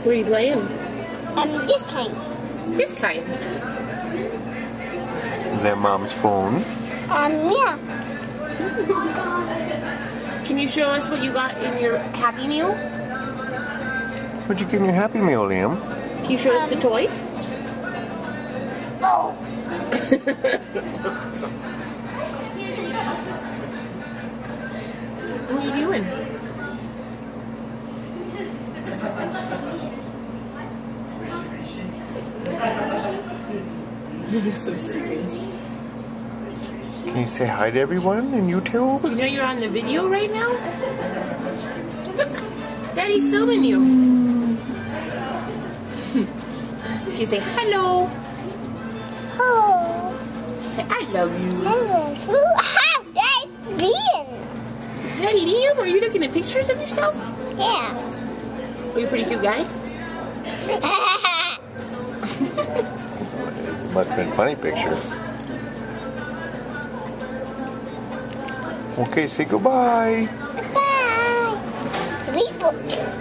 What are you playing? This kind. This kind. Is that Mom's phone? Yeah. Can you show us what you got in your Happy Meal? What'd you get in your Happy Meal, Liam? Can you show us the toy? Oh. What are you doing? You're so serious. Can you say hi to everyone in YouTube? You know you're on the video right now? Look, Daddy's filming you. You say hello. Oh. Say I love you. Hello. How that been? Is that Liam? Are you looking at pictures of yourself? Yeah. Are you a pretty cute guy? Must have been a funny picture. Okay, say goodbye. Bye. Reboot.